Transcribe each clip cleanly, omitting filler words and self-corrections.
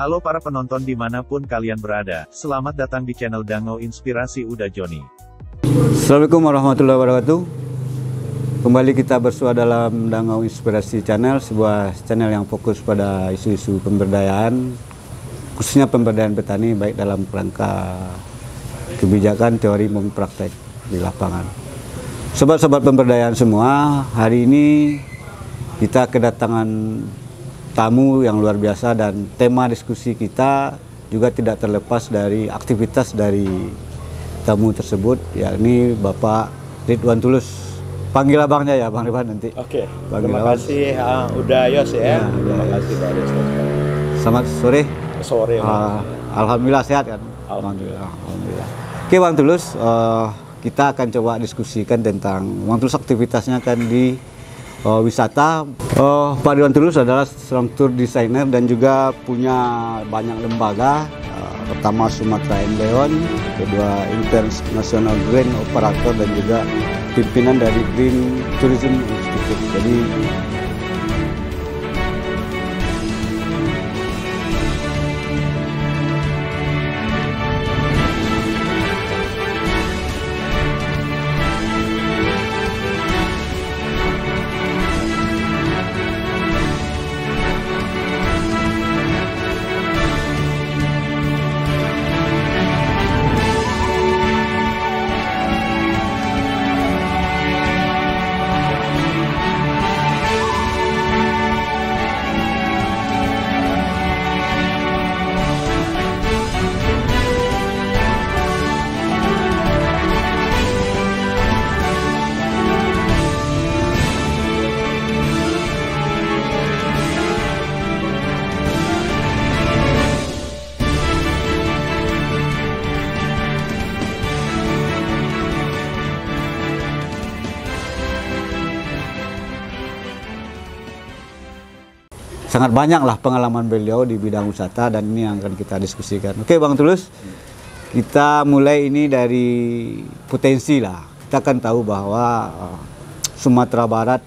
Halo para penonton dimanapun kalian berada, selamat datang di channel Dango Inspirasi Uda Joni. Assalamualaikum warahmatullahi wabarakatuh. Kembali kita bersua dalam Dango Inspirasi Channel, sebuah channel yang fokus pada isu-isu pemberdayaan, khususnya pemberdayaan petani baik dalam kerangka kebijakan, teori maupun praktek di lapangan. Sobat-sobat pemberdayaan semua, hari ini kita kedatangan tamu yang luar biasa dan tema diskusi kita juga tidak terlepas dari aktivitas dari tamu tersebut, yakni Bapak Ridwan Tulus. Panggil abangnya ya, Bang Ridwan nanti. Oke. Panggil Terima abang. kasih udah Yos ya. Terima kasih Pak Yos. Selamat sore. Sore. Alhamdulillah sehat kan? Alhamdulillah. Alhamdulillah. Oke Bang Tulus, kita akan coba diskusikan tentang Bang Tulus aktivitasnya kan di wisata. Pak Ridwan Tulus adalah seorang tour designer dan juga punya banyak lembaga. Pertama Sumatera and Beyond, kedua International Green Operator dan juga pimpinan dari Green Tourism Institute. Jadi sangat banyak lah pengalaman beliau di bidang wisata dan ini yang akan kita diskusikan. Oke Bang Tulus, kita mulai ini dari potensi lah. Kita kan tahu bahwa Sumatera Barat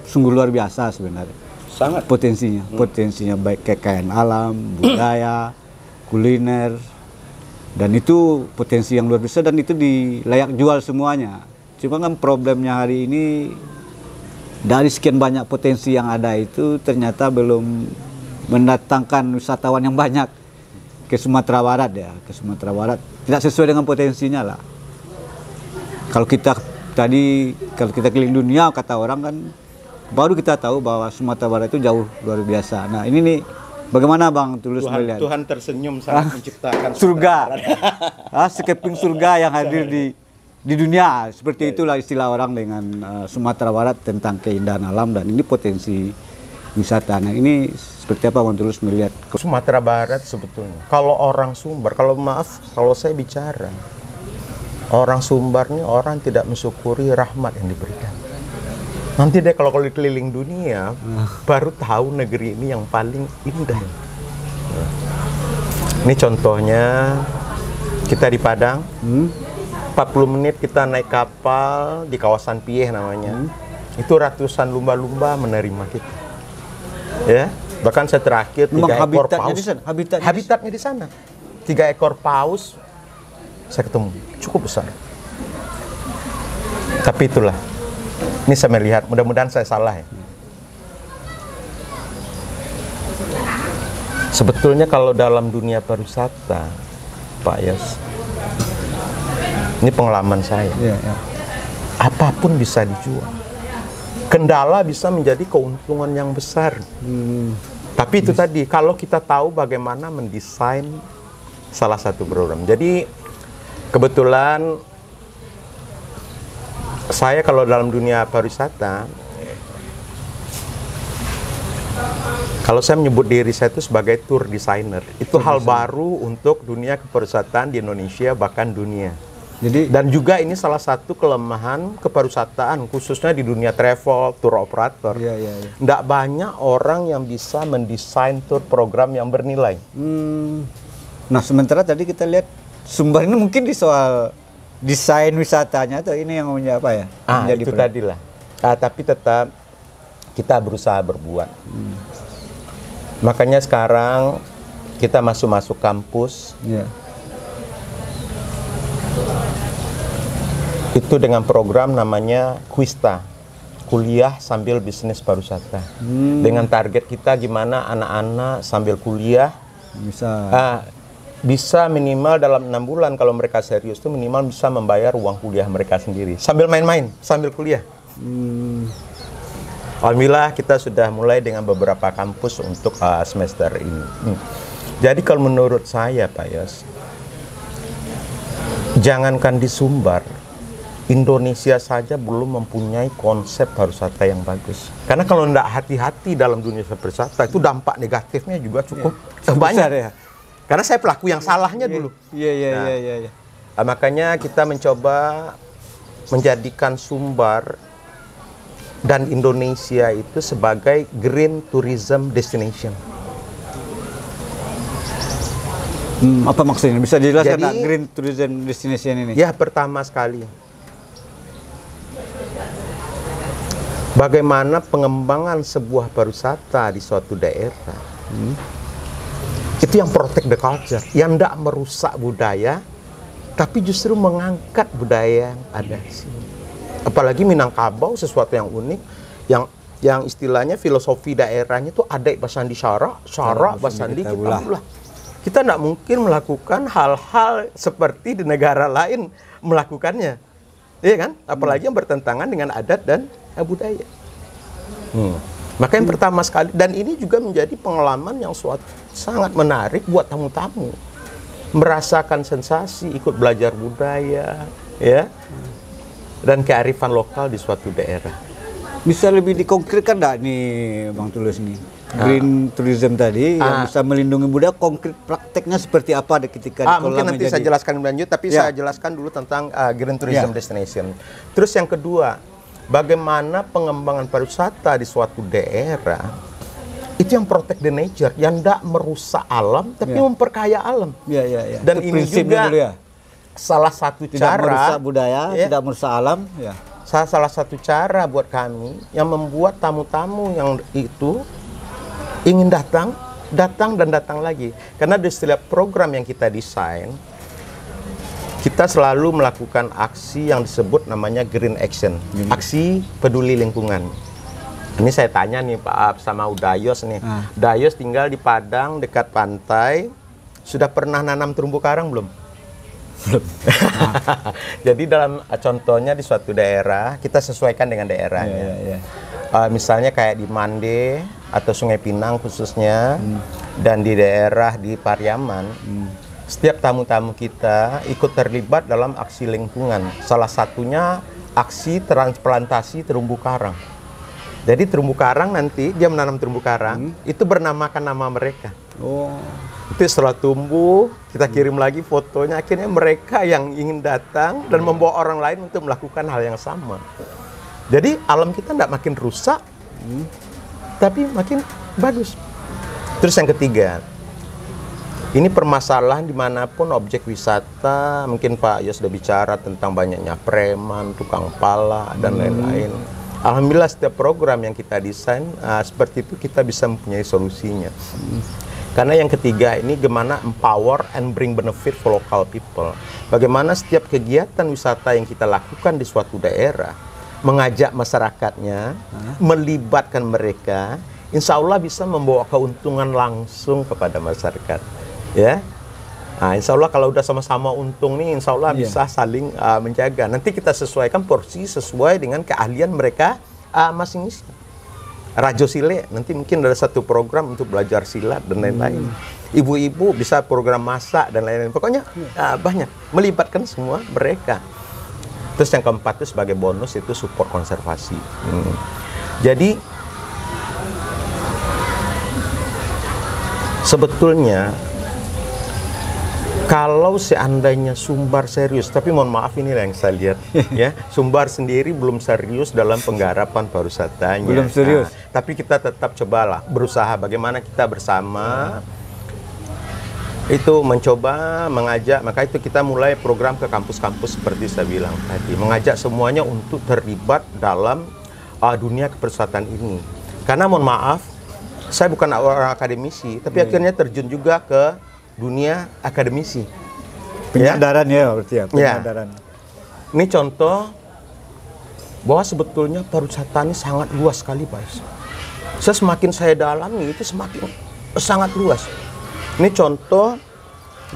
sungguh luar biasa sebenarnya. Sangat. Potensinya baik kekayaan alam, budaya, kuliner, dan itu potensi yang luar biasa dan itu layak jual semuanya. Cuma kan problemnya hari ini dari sekian banyak potensi yang ada itu ternyata belum mendatangkan wisatawan yang banyak ke Sumatera Barat ya, ke Sumatera Barat tidak sesuai dengan potensinya lah. Kalau kita keliling dunia kata orang kan baru kita tahu bahwa Sumatera Barat itu jauh luar biasa. Nah ini nih bagaimana Bang Tulus melihat? Tuhan tersenyum saat menciptakan surga, sekeping surga yang hadir di dunia, seperti itulah istilah orang dengan Sumatera Barat tentang keindahan alam dan ini potensi wisata. Nah ini seperti apa Bang Tulus melihat Sumatera Barat sebetulnya? Kalau orang Sumbar, kalau saya bicara, orang Sumbar ini orang tidak mensyukuri rahmat yang diberikan. Nanti deh kalau keliling dunia, baru tahu negeri ini yang paling indah. Ini contohnya, kita di Padang, 40 menit kita naik kapal di kawasan Pieh namanya. Itu ratusan lumba-lumba menerima kita. Ya, bahkan saya terakhir 3 ekor paus. Habitatnya di sana. 3 ekor paus saya ketemu, cukup besar. Tapi itulah. Ini saya melihat, mudah-mudahan saya salah ya. Sebetulnya kalau dalam dunia pariwisata, Pak Yos, ini pengalaman saya. Apapun bisa dijual. Kendala bisa menjadi keuntungan yang besar. Tapi itu tadi, kalau kita tahu bagaimana mendesain salah satu program. Jadi kebetulan saya kalau dalam dunia pariwisata, kalau saya menyebut diri saya itu sebagai tour designer, itu hal baru untuk dunia kepariwisataan di Indonesia bahkan dunia. Jadi, dan juga ini salah satu kelemahan kepariwisataan khususnya di dunia travel, tour operator. Nggak banyak orang yang bisa mendesain tour program yang bernilai. Nah sementara tadi kita lihat Sumbar ini mungkin di soal desain wisatanya atau ini yang punya apa ya? Itu tadilah. Tapi tetap kita berusaha berbuat. Makanya sekarang kita masuk kampus. Ya. Itu dengan program namanya Quista, kuliah sambil bisnis pariwisata. Dengan target kita gimana anak-anak sambil kuliah bisa minimal dalam 6 bulan, kalau mereka serius itu minimal bisa membayar uang kuliah mereka sendiri sambil main-main sambil kuliah. Alhamdulillah kita sudah mulai dengan beberapa kampus untuk semester ini. Jadi kalau menurut saya Pak Yos, jangankan di Sumbar, Indonesia saja belum mempunyai konsep pariwisata yang bagus. Karena kalau tidak hati-hati dalam dunia pariwisata, itu dampak negatifnya juga cukup banyak. Ya. Karena saya pelaku yang salahnya dulu. Iya. Makanya kita mencoba menjadikan Sumbar dan Indonesia itu sebagai green tourism destination. Apa maksudnya? Bisa dijelaskan Jadi, green tourism destination ini? Ya, pertama sekali, bagaimana pengembangan sebuah pariwisata di suatu daerah. Itu yang protect the culture, yang tidak merusak budaya, tapi justru mengangkat budaya yang ada di sini. Apalagi Minangkabau, sesuatu yang unik, yang istilahnya filosofi daerahnya itu adek basandi syara basandi kita ulah. Kita tidak mungkin melakukan hal-hal seperti di negara lain melakukannya, iya kan? Apalagi yang bertentangan dengan adat dan budaya. Maka yang pertama sekali, dan ini juga menjadi pengalaman yang sangat menarik buat tamu-tamu, merasakan sensasi ikut belajar budaya, ya, dan kearifan lokal di suatu daerah. Bisa lebih dikonkretkan nggak nih Bang Tulus nih? Green tourism tadi yang bisa melindungi budaya, konkret prakteknya seperti apa ketika dikelola mungkin nanti saya jelaskan lebih lanjut, tapi saya jelaskan dulu tentang green tourism destination. Terus yang kedua, bagaimana pengembangan pariwisata di suatu daerah itu yang protect the nature, yang tidak merusak alam tapi memperkaya alam. Dan itu ini juga dulu salah satu tidak cara merusak budaya, tidak merusak alam. Salah satu cara buat kami yang membuat tamu-tamu yang itu ingin datang dan datang lagi. Karena di setiap program yang kita desain, kita selalu melakukan aksi yang disebut namanya green action, aksi peduli lingkungan. Ini saya tanya nih Pak sama Udayos nih. Udayos tinggal di Padang dekat pantai, sudah pernah nanam terumbu karang belum? Belum. Jadi dalam contohnya di suatu daerah, kita sesuaikan dengan daerahnya. Misalnya kayak di Mande atau Sungai Pinang khususnya, dan di daerah di Pariaman. Setiap tamu-tamu kita ikut terlibat dalam aksi lingkungan. Salah satunya aksi transplantasi terumbu karang. Jadi terumbu karang nanti dia menanam terumbu karang, itu bernamakan nama mereka. Itu setelah tumbuh, kita kirim lagi fotonya. Akhirnya mereka yang ingin datang dan membawa orang lain untuk melakukan hal yang sama. Jadi alam kita tidak makin rusak, tapi makin bagus. Terus yang ketiga, ini permasalahan dimanapun objek wisata, mungkin Pak Yos sudah bicara tentang banyaknya preman, tukang pala, dan lain-lain. Alhamdulillah setiap program yang kita desain seperti itu kita bisa mempunyai solusinya. Karena yang ketiga ini gimana empower and bring benefit for local people. Bagaimana setiap kegiatan wisata yang kita lakukan di suatu daerah, mengajak masyarakatnya, melibatkan mereka, insya Allah bisa membawa keuntungan langsung kepada masyarakat. Ya, insya Allah kalau udah sama-sama untung nih, insya Allah bisa saling menjaga. Nanti kita sesuaikan porsi sesuai dengan keahlian mereka masing-masing. Rajo Sile, nanti mungkin ada satu program untuk belajar silat dan lain-lain. Ibu-ibu bisa program masak dan lain-lain. Pokoknya banyak, melibatkan semua mereka. Terus yang keempat itu sebagai bonus itu support konservasi. Jadi sebetulnya kalau seandainya Sumbar serius, tapi mohon maaf ini yang saya lihat, ya Sumbar sendiri belum serius dalam penggarapan pariwisatanya. Belum serius. Tapi kita tetap cobalah berusaha bagaimana kita bersama itu mencoba mengajak, maka itu kita mulai program ke kampus-kampus seperti saya bilang tadi, mengajak semuanya untuk terlibat dalam dunia kepariwisataan ini. Karena mohon maaf, saya bukan orang akademisi, tapi akhirnya terjun juga ke dunia akademisi. Penyadaran ya berarti ya, penyadaran. Ini contoh bahwa sebetulnya pariwisata ini sangat luas sekali, Pak. Semakin saya dalami itu semakin sangat luas. Ini contoh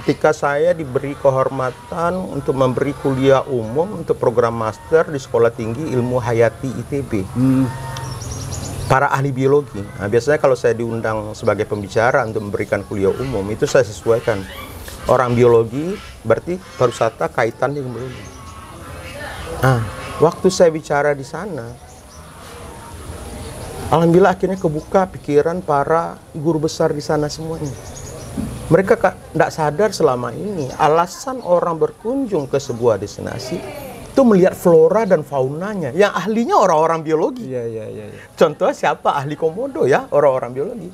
ketika saya diberi kehormatan untuk memberi kuliah umum untuk program master di Sekolah Tinggi Ilmu Hayati ITB. Para ahli biologi. Nah, biasanya kalau saya diundang sebagai pembicara untuk memberikan kuliah umum, itu saya sesuaikan. Orang biologi berarti pariwisata kaitan dengan biologi. Nah, waktu saya bicara di sana, alhamdulillah akhirnya kebuka pikiran para guru besar di sana semuanya. Mereka tidak sadar selama ini alasan orang berkunjung ke sebuah destinasi itu melihat flora dan faunanya, yang ahlinya orang-orang biologi. Contohnya siapa? Ahli komodo ya, orang-orang biologi.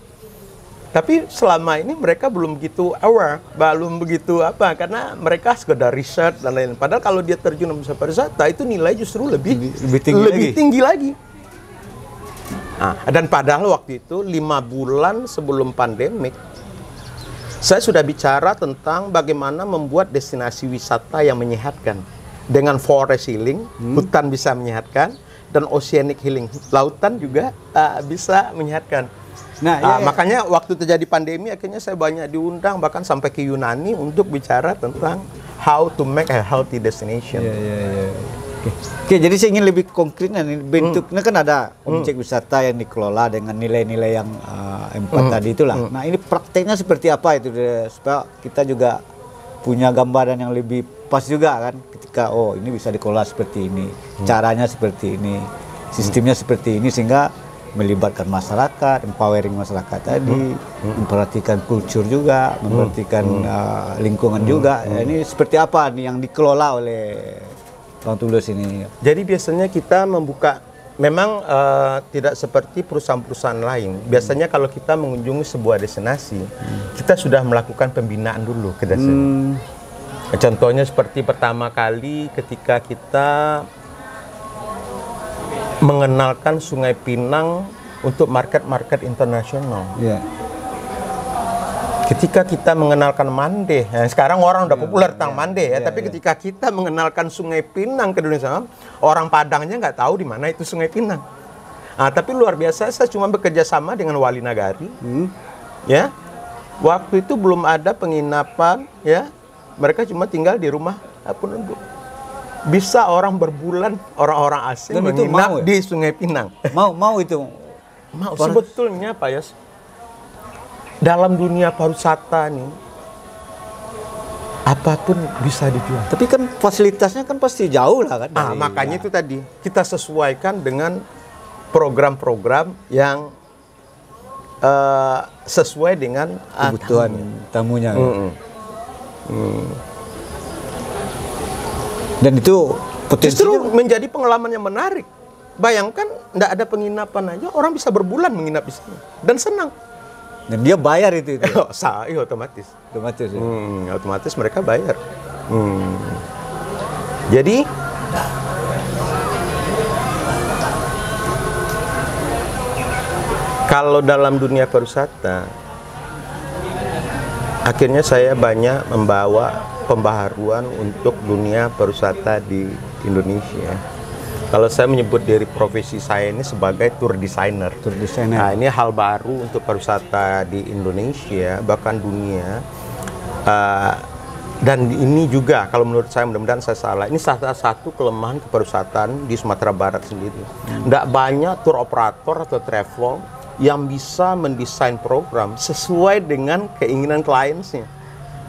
Tapi selama ini mereka belum begitu aware, belum begitu apa, karena mereka sekedar riset dan lain-lain. Padahal kalau dia terjun ke pariwisata itu nilai justru lebih tinggi lagi. Nah, dan padahal waktu itu 5 bulan sebelum pandemik, saya sudah bicara tentang bagaimana membuat destinasi wisata yang menyehatkan. Dengan forest healing, hutan bisa menyehatkan, dan oceanic healing, lautan juga bisa menyehatkan. Nah, makanya waktu terjadi pandemi, akhirnya saya banyak diundang, bahkan sampai ke Yunani untuk bicara tentang how to make a healthy destination. Oke, jadi saya ingin lebih konkretnya nih, bentuknya kan ada objek wisata yang dikelola dengan nilai-nilai yang 4 tadi itulah. Nah, ini prakteknya seperti apa itu, supaya kita juga punya gambaran yang lebih pas juga kan, ketika oh ini bisa dikelola seperti ini, caranya seperti ini, sistemnya seperti ini, sehingga melibatkan masyarakat, empowering masyarakat tadi, memperhatikan kultur juga, memperhatikan lingkungan juga. Ini seperti apa nih yang dikelola oleh Bang Tulus ini? Jadi biasanya kita membuka, memang tidak seperti perusahaan-perusahaan lain. Biasanya kalau kita mengunjungi sebuah destinasi, kita sudah melakukan pembinaan dulu ke destinasi. Contohnya seperti pertama kali ketika kita mengenalkan Sungai Pinang untuk market-market internasional. Ketika kita mengenalkan Mande, ya, sekarang orang udah populer tentang Mande ya, tapi ketika kita mengenalkan Sungai Pinang ke Indonesia, orang Padangnya nggak tahu di mana itu Sungai Pinang. Nah, tapi luar biasa, saya cuma bekerja sama dengan Wali Nagari, ya. Waktu itu belum ada penginapan, ya. Mereka cuma tinggal di rumah penduduk. Bisa orang berbulan, orang-orang asing menginap di Sungai Pinang. Mau itu? Mau. Sebetulnya Pak Yos, dalam dunia pariwisata nih, apapun bisa dijual. Tapi kan fasilitasnya kan pasti jauh lah kan. Makanya itu tadi, kita sesuaikan dengan program-program yang sesuai dengan kebutuhan tamunya. Dan itu justru menjadi pengalaman yang menarik. Bayangkan, tidak ada penginapan aja, orang bisa berbulan menginap di sini dan senang. Dan dia bayar itu. Iya, otomatis. Otomatis mereka bayar. Jadi kalau dalam dunia pariwisata, akhirnya saya banyak membawa pembaharuan untuk dunia pariwisata di Indonesia. Kalau saya menyebut dari profesi saya ini sebagai tour designer. Nah, ini hal baru untuk pariwisata di Indonesia, bahkan dunia. Dan ini juga, kalau menurut saya, mudah-mudahan saya salah, ini salah satu kelemahan kepariwisataan di Sumatera Barat sendiri. Tidak banyak tour operator atau travel yang bisa mendesain program sesuai dengan keinginan kliennya.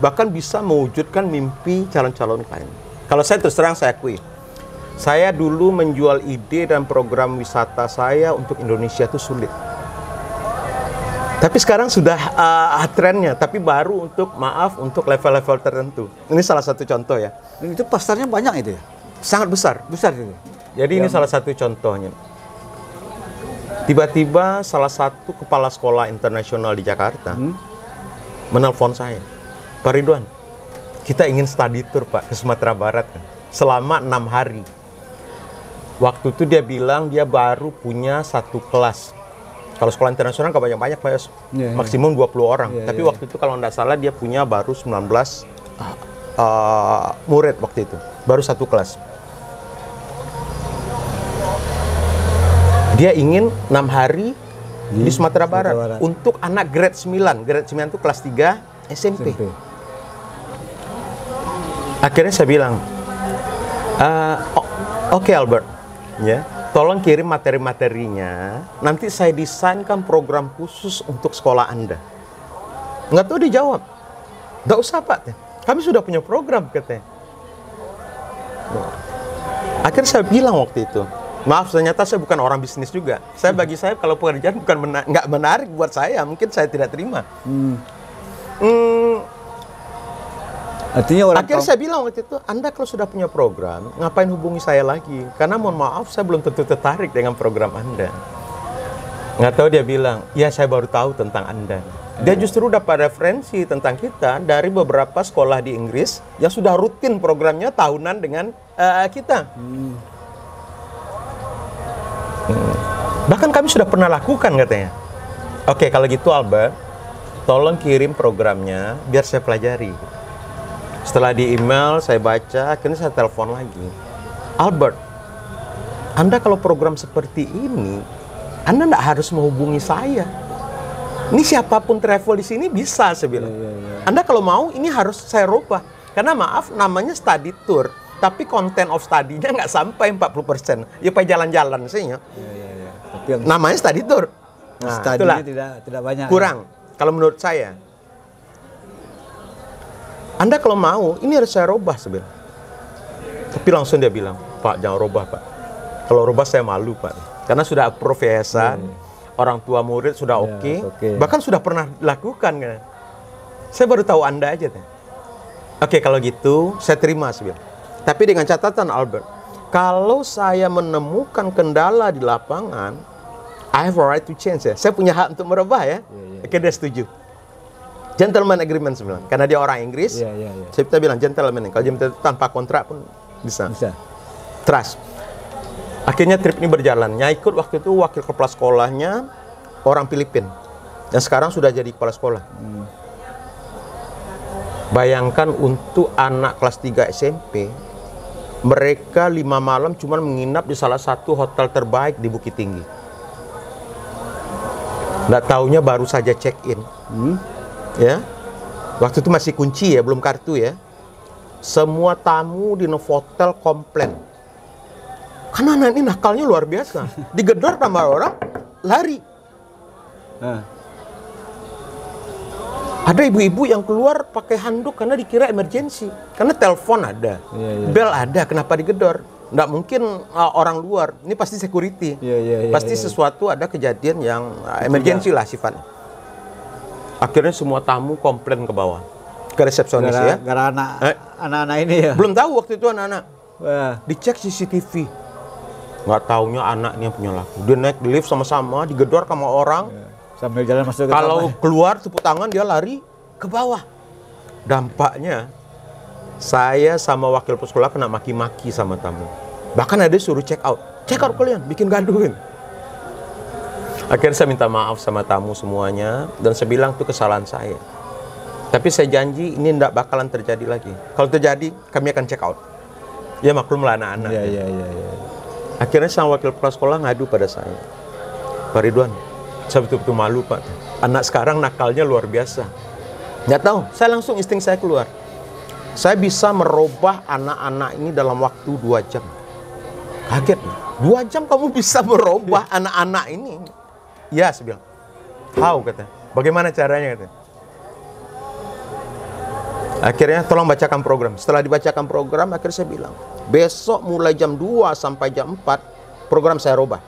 Bahkan bisa mewujudkan mimpi calon-calon klien. Kalau saya terus terang, saya akui, saya dulu menjual ide dan program wisata saya untuk Indonesia itu sulit. Tapi sekarang sudah trennya, tapi baru untuk level-level tertentu. Ini salah satu contoh ya. Dan itu pasarnya banyak itu ya? Sangat besar. Besar itu. Jadi ini salah satu contohnya. Tiba-tiba salah satu kepala sekolah internasional di Jakarta menelpon saya, Pak Ridwan, kita ingin study tour Pak ke Sumatera Barat selama 6 hari. Waktu itu dia bilang dia baru punya 1 kelas Kalau sekolah internasional nggak banyak-banyak, Pak. Maksimum 20 orang. Tapi waktu itu kalau nggak salah dia punya baru 19 murid waktu itu. Baru satu kelas. Dia ingin 6 hari di Sumatera Barat untuk anak grade 9. Grade 9 itu kelas 3 SMP. Akhirnya saya bilang, oke, Albert, ya, tolong kirim materi-materinya. Nanti saya desainkan program khusus untuk sekolah Anda. Nggak tahu dia jawab. Nggak usah, Pak. Kami sudah punya program, katanya. Akhirnya saya bilang waktu itu, maaf, ternyata saya bukan orang bisnis juga. Bagi saya kalau pekerjaan bukan nggak menarik buat saya, mungkin saya tidak terima. Artinya akhirnya saya bilang waktu itu, Anda kalau sudah punya program, ngapain hubungi saya lagi? Karena mohon maaf, saya belum tentu tertarik dengan program Anda. Nggak tahu dia bilang, ya saya baru tahu tentang Anda. Dia justru dapat referensi tentang kita dari beberapa sekolah di Inggris yang sudah rutin programnya tahunan dengan kita. Bahkan kami sudah pernah lakukan, katanya. Oke, kalau gitu Albert, tolong kirim programnya biar saya pelajari. Setelah di email saya baca, akhirnya saya telepon lagi. Albert, Anda kalau program seperti ini, Anda tidak harus menghubungi saya. Ini siapapun travel di sini bisa, saya bilang. Anda kalau mau, ini harus saya rubah. Karena maaf, namanya study tour. Tapi content of study-nya nggak sampai 40%. Ya pakai jalan-jalan sih. Namanya study tour. Nah, studinya tidak banyak. Kurang, kalau menurut saya. Anda kalau mau, ini harus saya rubah, saya bilang. Tapi langsung dia bilang, Pak, jangan rubah, Pak. Kalau rubah saya malu, Pak. Karena sudah approve yayasan, orang tua murid sudah oke. Bahkan sudah pernah dilakukan, kan. Saya baru tahu Anda aja. Oke, kalau gitu, saya terima, saya bilang. Tapi dengan catatan, Albert, kalau saya menemukan kendala di lapangan, I have a right to change, ya. Saya punya hak untuk merubah, ya. Oke, dia setuju. Gentleman agreement sebenarnya, karena dia orang Inggris. Saya bilang gentleman. Kalau dia tanpa kontrak pun bisa. Trust. Akhirnya trip ini berjalan. Yang ikut waktu itu wakil kepala sekolahnya orang Filipina, yang sekarang sudah jadi kepala sekolah. Bayangkan untuk anak kelas 3 SMP, mereka 5 malam cuma menginap di salah satu hotel terbaik di Bukit Tinggi. Nggak taunya baru saja check-in. Ya, waktu itu masih kunci, ya, belum kartu, ya. Semua tamu di Novotel komplain. Karena anak ini nakalnya luar biasa. Digedor sama orang, lari. Ada ibu-ibu yang keluar pakai handuk karena dikira emergency. Karena telepon ada, bel ada, kenapa digedor? Nggak mungkin orang luar. Ini pasti security. Pasti sesuatu ada kejadian yang emergency lah sifatnya. Akhirnya semua tamu komplain ke bawah, ke resepsionis, ya. Gara anak-anak ini, ya. Belum tahu waktu itu anak-anak. Dicek CCTV. Nggak taunya anaknya punya laku. Dia naik di lift sama-sama, digedor sama orang. Sambil jalan masuk ke kalau keluar tepuk tangan, dia lari ke bawah. Dampaknya, saya sama wakil sekolah kena maki-maki sama tamu. Bahkan ada suruh check out. Check out kalian, bikin gaduhin. Akhirnya saya minta maaf sama tamu semuanya, dan saya bilang itu kesalahan saya. Tapi saya janji ini tidak bakalan terjadi lagi. Kalau terjadi, kami akan check out. Ya maklumlah anak-anak. Akhirnya sang wakil kepala sekolah ngadu pada saya. Pak Ridwan, saya betul-betul malu, Pak. Anak sekarang nakalnya luar biasa. Nggak tahu, saya langsung insting saya keluar. Saya bisa merubah anak-anak ini dalam waktu 2 jam. Kaget. 2 jam kamu bisa merubah anak-anak ini? Ya, saya bilang. How, kata. Bagaimana caranya, kata. Akhirnya tolong bacakan program. Setelah dibacakan program, akhirnya saya bilang, besok mulai jam 2 sampai jam 4, program saya rubah.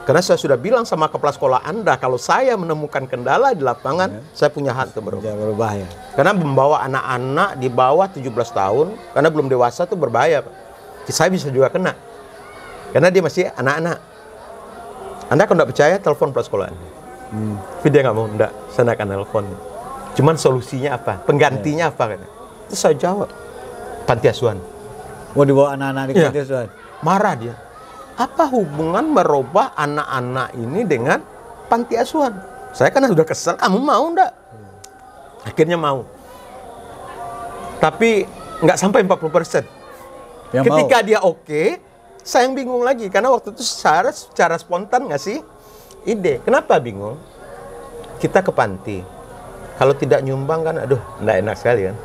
Karena saya sudah bilang sama kepala sekolah Anda, kalau saya menemukan kendala di lapangan, saya punya hak untuk berubah. Karena membawa anak-anak di bawah 17 tahun, karena belum dewasa itu berbahaya, Pak. Saya bisa juga kena. Karena dia masih anak-anak. Anda kalau nggak percaya, telepon kepala sekolah Anda. Tapi dia nggak mau, enggak, saya nggak akan telepon. Cuman solusinya apa? Penggantinya apa? Kata. Terus saya jawab, panti asuhan. Mau dibawa anak-anak di panti asuhan? Marah dia. Apa hubungan merubah anak-anak ini dengan panti asuhan. Saya kan sudah kesel, kamu mau enggak? Akhirnya mau. Tapi nggak sampai 40%. Ketika dia oke, saya yang bingung lagi. Karena waktu itu secara spontan ngasih ide. Kenapa bingung? Kita ke panti. Kalau tidak nyumbang kan, aduh, nggak enak sekali kan.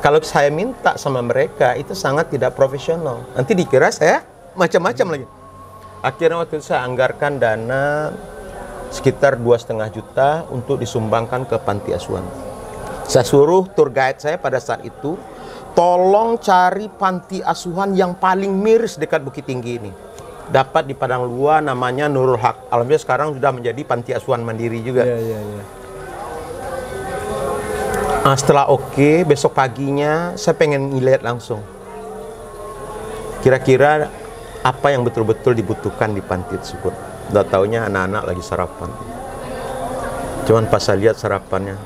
Kalau saya minta sama mereka, itu sangat tidak profesional. Nanti dikira saya macam-macam lagi. Akhirnya waktu itu saya anggarkan dana sekitar 2,5 juta untuk disumbangkan ke panti asuhan. Saya suruh tour guide saya pada saat itu, tolong cari panti asuhan yang paling miris dekat Bukit Tinggi ini. Dapat di Padang Luar, namanya Nurul Haq. Alhamdulillah sekarang sudah menjadi panti asuhan mandiri juga. Nah, setelah oke, besok paginya saya pengen ngeliat langsung. Kira-kira apa yang betul-betul dibutuhkan di panti tersebut. Udah taunya anak-anak lagi sarapan. Cuman pas saya lihat sarapannya,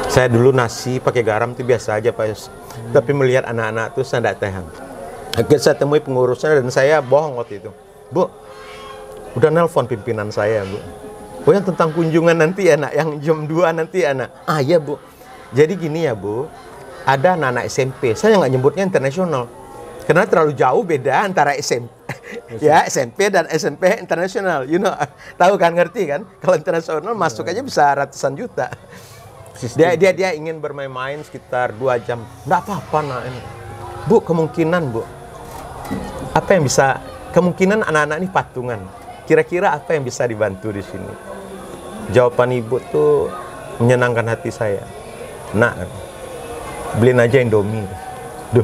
saya dulu nasi pakai garam itu biasa aja Pak. Tapi melihat anak-anak itu saya tidak tahan. Akhirnya saya temui pengurusnya dan saya bohong waktu itu. Bu, udah nelpon pimpinan saya, Bu. Oh, yang tentang kunjungan nanti ya nak, yang jam 2 nanti ya nak. Ah iya Bu. Jadi gini ya Bu, ada anak-anak SMP, saya nggak nyebutnya internasional. Karena terlalu jauh beda antara SMP, ya SMP dan SMP internasional. You know, tahu kan, ngerti kan? Kalau internasional masuk aja bisa ratusan juta. Dia ingin bermain-main sekitar 2 jam. Nggak apa-apa nak ini. Bu, kemungkinan Bu, apa yang bisa, kemungkinan anak-anak ini patungan. Kira-kira apa yang bisa dibantu di sini? Jawaban ibu tuh menyenangkan hati saya. Nak, beliin aja Indomie. Duh,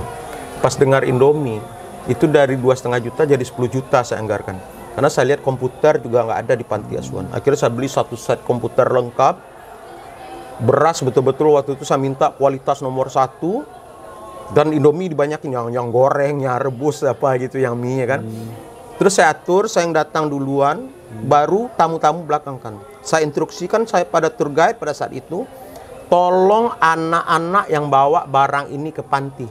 pas dengar Indomie, itu dari 2,5 juta jadi 10 juta saya anggarkan. Karena saya lihat komputer juga nggak ada di panti asuhan. Akhirnya saya beli 1 set komputer lengkap. Beras betul-betul waktu itu saya minta kualitas nomor 1. Dan Indomie dibanyakin, yang goreng, yang rebus, apa gitu, yang mie kan. Terus saya atur, saya yang datang duluan, baru tamu-tamu belakangkan. Saya instruksikan saya pada tour guide pada saat itu, tolong anak-anak yang bawa barang ini ke panti.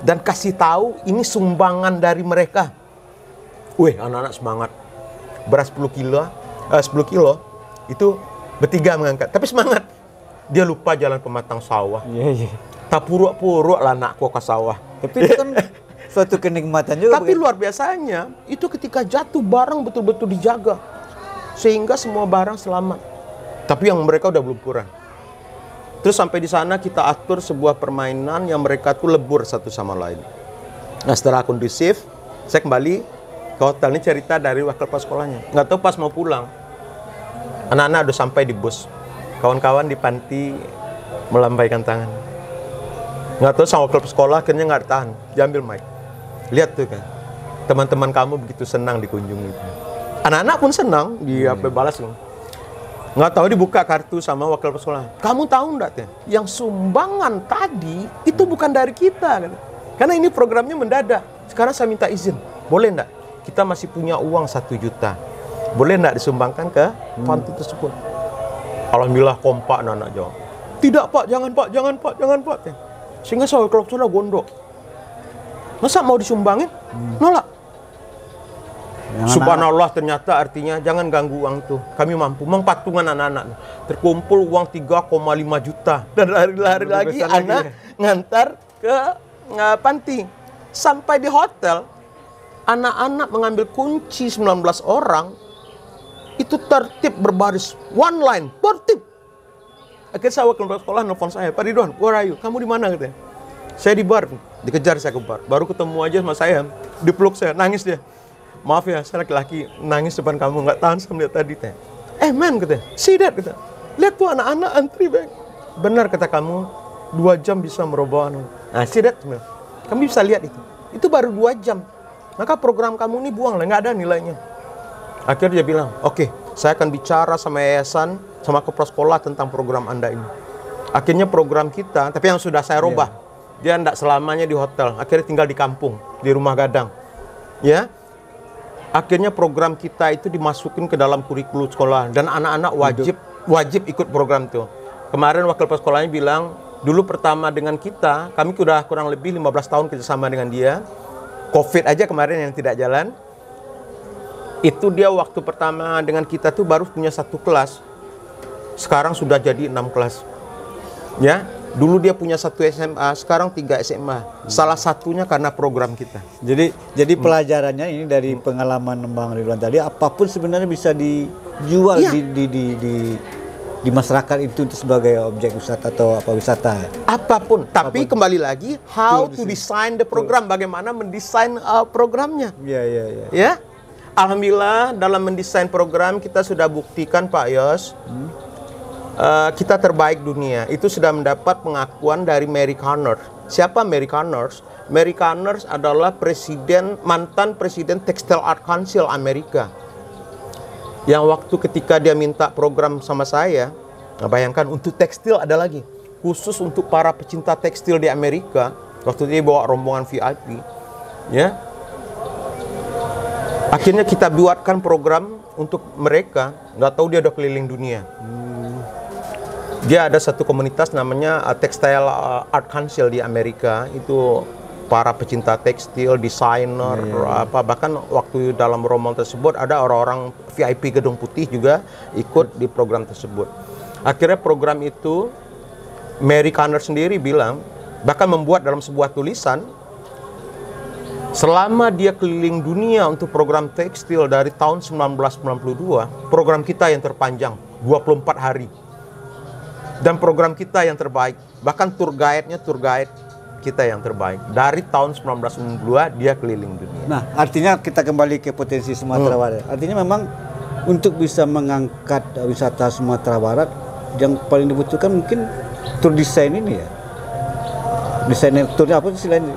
Dan kasih tahu ini sumbangan dari mereka. Wih, anak-anak semangat. Beras 10 kilo, itu bertiga mengangkat. Tapi semangat. Dia lupa jalan pematang sawah. Tak puruk-puruk lah anakku ke sawah. Tapi itu kan suatu kenikmatan juga. Tapi luar biasanya, itu ketika jatuh barang betul-betul dijaga. Sehingga semua barang selamat. Tapi yang mereka udah belum kurang. Terus sampai di sana kita atur sebuah permainan yang mereka tuh lebur satu sama lain. Nah setelah kondusif, saya kembali ke hotel. Ini cerita dari wakil kepala sekolahnya. Nggak tahu pas mau pulang, anak-anak udah sampai di bus. Kawan-kawan di panti melambaikan tangan. Nggak tahu sama wakil sekolah akhirnya nggak tahan, diambil mic. Lihat tuh kan, teman-teman kamu begitu senang dikunjungi. Anak-anak pun senang, dia balas. Nggak tahu dibuka kartu sama wakil sekolah. Kamu tahu nggak teh? Yang sumbangan tadi itu bukan dari kita kan? Karena ini programnya mendadak. Sekarang saya minta izin, boleh nggak? Kita masih punya uang 1 juta. Boleh nggak disumbangkan ke panti tersebut? Alhamdulillah kompak anak-anak jawab. Tidak Pak, jangan Pak, jangan Pak, jangan Pak. Sehingga saya wakil sekolah gondok. Masa mau disumbangin? Nolak. Subhanallah, ternyata artinya jangan ganggu uang tuh. Kami mampu mengpatungan anak-anak. Terkumpul uang 3,5 juta. Dan lari-lari lagi anak ngantar ke panti. Sampai di hotel, anak-anak mengambil kunci 19 orang. Itu tertib berbaris. One line, tertib. Akhirnya saya wakil sekolah nelfon saya. Pak Ridwan, where are you? Kamu di mana katanya? Saya di bar. Dikejar saya ke bar. Baru ketemu aja sama saya. Dipeluk saya, nangis dia. Maaf ya, saya laki-laki nangis depan kamu, nggak tahan sama lihat tadi teh. Man katanya, see that kata. Lihat tuh anak-anak antri bang. Benar kata kamu, 2 jam bisa merubah. Nah see that, kami bisa lihat itu. Itu baru 2 jam. Maka program kamu ini buang lah, nggak ada nilainya. Akhirnya dia bilang, oke, saya akan bicara sama yayasan, sama kepala sekolah tentang program Anda ini. Akhirnya program kita, tapi yang sudah saya rubah, dia tidak selamanya di hotel. Akhirnya tinggal di kampung, di rumah gadang. Ya. Akhirnya program kita itu dimasukin ke dalam kurikulum sekolah dan anak-anak wajib ikut program itu. Kemarin wakil kepala sekolahnya bilang, dulu pertama dengan kita, kami sudah kurang lebih 15 tahun kerjasama dengan dia. Covid aja kemarin yang tidak jalan. Itu dia waktu pertama dengan kita tuh baru punya 1 kelas. Sekarang sudah jadi 6 kelas. Ya, dulu dia punya 1 SMA, sekarang 3 SMA. Salah satunya karena program kita. Jadi pelajarannya ini dari pengalaman Bang Ridwan tadi, apapun sebenarnya bisa dijual Iya. di masyarakat itu sebagai objek wisata atau apa wisata ya. Apapun, tapi kembali lagi how to design the program, bagaimana mendesain programnya. Iya. Ya, alhamdulillah dalam mendesain program kita sudah buktikan Pak Yos, kita terbaik dunia. Itu sudah mendapat pengakuan dari Mary Connors. Siapa Mary Connors? Mary Connors adalah mantan presiden Textile Art Council Amerika. Yang waktu ketika dia minta program sama saya, nah bayangkan untuk tekstil ada lagi khusus untuk para pecinta tekstil di Amerika. Waktu dia bawa rombongan VIP, ya. Akhirnya kita buatkan program untuk mereka. Nggak tahu dia udah keliling dunia. Dia ada satu komunitas namanya Textile Art Council di Amerika. Itu para pecinta tekstil, desainer, bahkan waktu dalam rombongan tersebut ada orang-orang VIP Gedung Putih juga ikut di program tersebut. Akhirnya program itu Mary Connors sendiri bilang, bahkan membuat dalam sebuah tulisan, selama dia keliling dunia untuk program tekstil dari tahun 1992, program kita yang terpanjang 24 hari. Dan program kita yang terbaik, bahkan tour guide kita yang terbaik. Dari tahun 1992 dia keliling dunia. Nah, artinya kita kembali ke potensi Sumatera Barat. Artinya memang untuk bisa mengangkat wisata Sumatera Barat, yang paling dibutuhkan mungkin tour design ini ya. Desainer turnya apa istilahnya?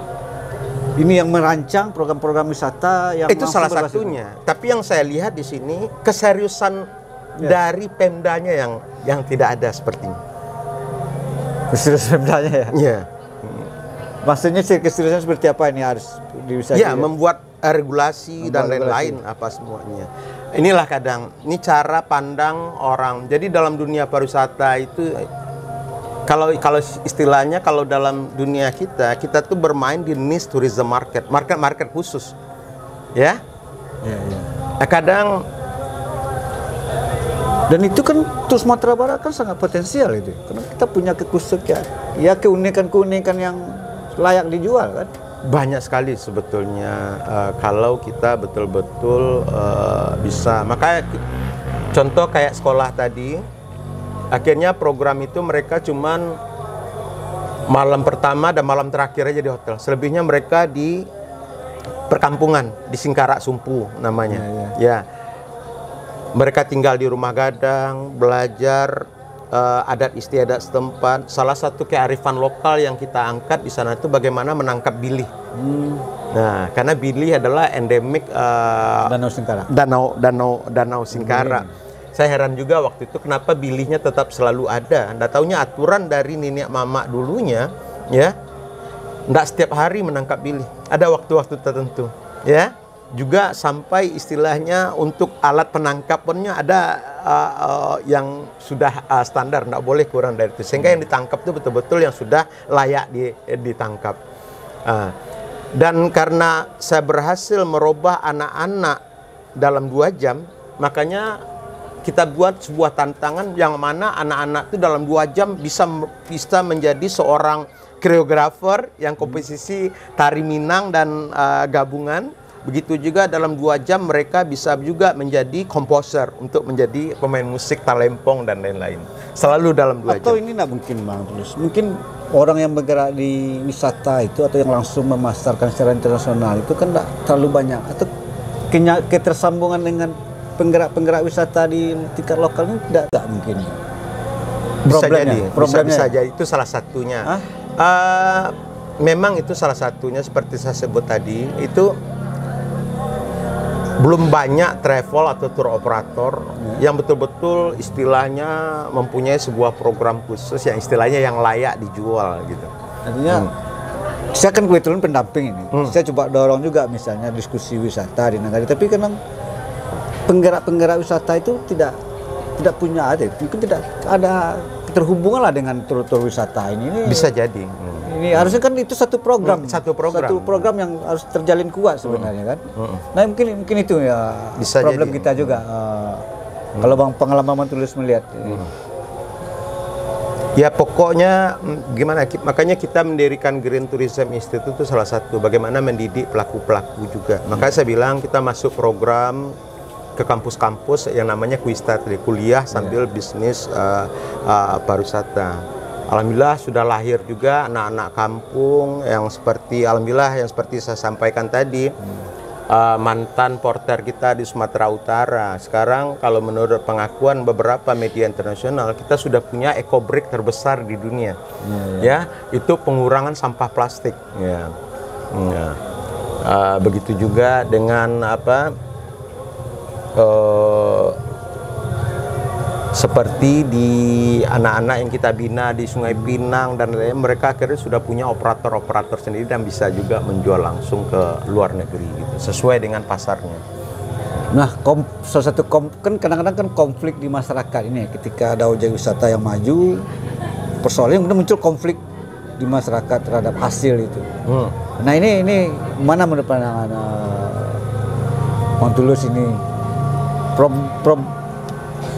Ini yang merancang program-program wisata yang itu salah satunya. Tapi yang saya lihat di sini keseriusan dari Pemdanya yang tidak ada sepertinya. Keseriusan Pemdanya ya. Iya. Maksudnya keseriusan seperti apa ini harus bisa membuat regulasi dan lain-lain apa semuanya. Inilah kadang ini cara pandang orang. Jadi dalam dunia pariwisata itu kalau istilahnya kalau dalam dunia kita tuh bermain di niche tourism market khusus. Ya. Kadang dan itu kan terus Sumatera Barat kan sangat potensial itu. Karena kita punya kekhususan keunikan-keunikan yang layak dijual kan. Banyak sekali sebetulnya kalau kita betul-betul bisa. Makanya contoh kayak sekolah tadi, akhirnya program itu mereka cuman malam pertama dan malam terakhir aja di hotel. Selebihnya mereka di perkampungan di Singkarak Sumpu namanya. Ya. Mereka tinggal di rumah gadang, belajar adat istiadat setempat. Salah satu kearifan lokal yang kita angkat di sana itu bagaimana menangkap bilih. Nah, karena bilih adalah endemik Danau Singkarak. Danau Singkarak. Saya heran juga waktu itu kenapa bilihnya tetap selalu ada. Nggak taunya aturan dari nenek mama dulunya, ya, nggak setiap hari menangkap bilih. Ada waktu-waktu tertentu, ya. Juga sampai istilahnya untuk alat penangkapannya ada yang sudah standar, nggak boleh kurang dari itu. Sehingga yang ditangkap itu betul-betul yang sudah layak ditangkap. Dan karena saya berhasil merubah anak-anak dalam 2 jam, makanya kita buat sebuah tantangan yang mana anak-anak itu dalam 2 jam bisa menjadi seorang koreografer yang komposisi tari Minang dan gabungan. Begitu juga dalam 2 jam mereka bisa juga menjadi komposer untuk menjadi pemain musik talempong dan lain-lain. Selalu dalam 2 jam. Atau ini nggak mungkin Bang Tulus. Mungkin orang yang bergerak di wisata itu atau yang langsung memasarkan secara internasional itu kan nggak terlalu banyak. Atau ketersambungan dengan penggerak-penggerak wisata di tingkat lokal ini tidak mungkin. Bisa jadi itu salah satunya. Memang itu salah satunya seperti saya sebut tadi itu. Belum banyak travel atau tour operator yang betul-betul istilahnya mempunyai sebuah program khusus yang istilahnya yang layak dijual gitu. Artinya saya kan kebetulan pendamping ini. Saya coba dorong juga misalnya diskusi wisata di negara, tapi kadang penggerak-penggerak wisata itu tidak mungkin tidak ada keterhubungan lah dengan tur-tur wisata ini. Bisa jadi. Ini ini harusnya kan itu satu program. Satu program yang harus terjalin kuat sebenarnya kan. Nah mungkin itu ya bisa problem jadi. kita juga. Kalau Bang pengalaman tulis melihat. Ya pokoknya gimana, makanya kita mendirikan Green Tourism Institute itu salah satu bagaimana mendidik pelaku-pelaku juga. Makanya saya bilang kita masuk program ke kampus-kampus yang namanya Kuistat, kuliah sambil bisnis pariwisata. Alhamdulillah sudah lahir juga anak-anak kampung yang seperti, alhamdulillah yang seperti saya sampaikan tadi, mantan porter kita di Sumatera Utara. Sekarang kalau menurut pengakuan beberapa media internasional, kita sudah punya eco break terbesar di dunia. Ya, itu pengurangan sampah plastik. Ya. Begitu juga dengan seperti di anak-anak yang kita bina di Sungai Pinang dan lain-lain, mereka akhirnya sudah punya operator-operator sendiri dan bisa juga menjual langsung ke luar negeri gitu, sesuai dengan pasarnya. Nah, salah satu kan kadang-kadang kan konflik di masyarakat ini ketika ada objek wisata yang maju, persoalannya kemudian muncul konflik di masyarakat terhadap hasil itu. Nah ini mana menurut pandangan Bang Tulus ini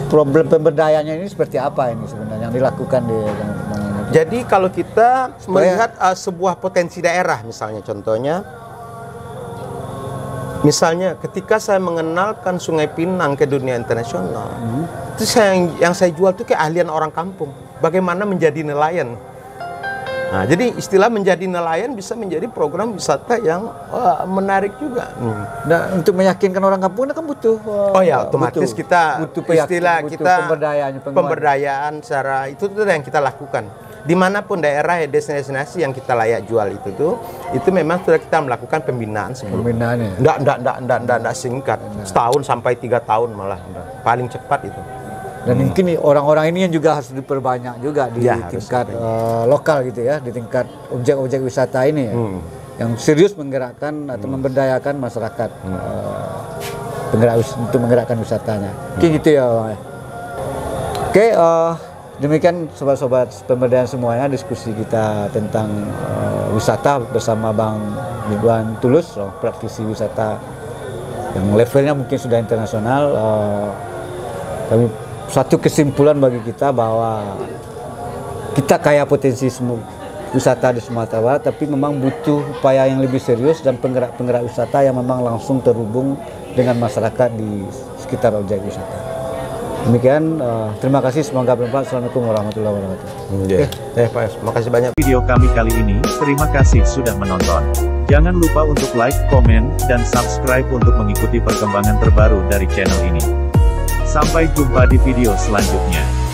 problem pemberdayaannya ini seperti apa ini sebenarnya yang dilakukan di Jadi kalau kita melihat sebuah potensi daerah, misalnya contohnya, misalnya ketika saya mengenalkan Sungai Pinang ke dunia internasional, itu yang saya jual itu keahlian orang kampung, bagaimana menjadi nelayan. Nah, jadi istilah menjadi nelayan bisa menjadi program wisata yang menarik juga. Nah, untuk meyakinkan orang kampung kan butuh otomatis kita istilah kita pemberdayaan secara itu yang kita lakukan. Dimanapun daerah destinasi yang kita layak jual itu memang sudah kita melakukan pembinaan sebelum. Pembinaannya. Nggak singkat, setahun sampai 3 tahun malah paling cepat itu. Dan mungkin orang-orang ini yang juga harus diperbanyak juga di tingkat lokal gitu ya, di tingkat objek-objek wisata ini ya, yang serius menggerakkan atau memberdayakan masyarakat untuk menggerakkan wisatanya. Mungkin gitu ya Bang. Oke, demikian sobat-sobat pemberdayaan semuanya diskusi kita tentang wisata bersama Bang Ridwan Tulus, praktisi wisata yang levelnya mungkin sudah internasional. Kami satu kesimpulan bagi kita bahwa kita kaya potensi wisata di Sumatera Barat, tapi memang butuh upaya yang lebih serius dan penggerak-penggerak wisata yang memang langsung terhubung dengan masyarakat di sekitar objek wisata. Demikian, terima kasih, semoga bermanfaat. Assalamualaikum warahmatullahi wabarakatuh. Pak, makasih banyak. Video kami kali ini, terima kasih sudah menonton. Jangan lupa untuk like, komen, dan subscribe untuk mengikuti perkembangan terbaru dari channel ini. Sampai jumpa di video selanjutnya.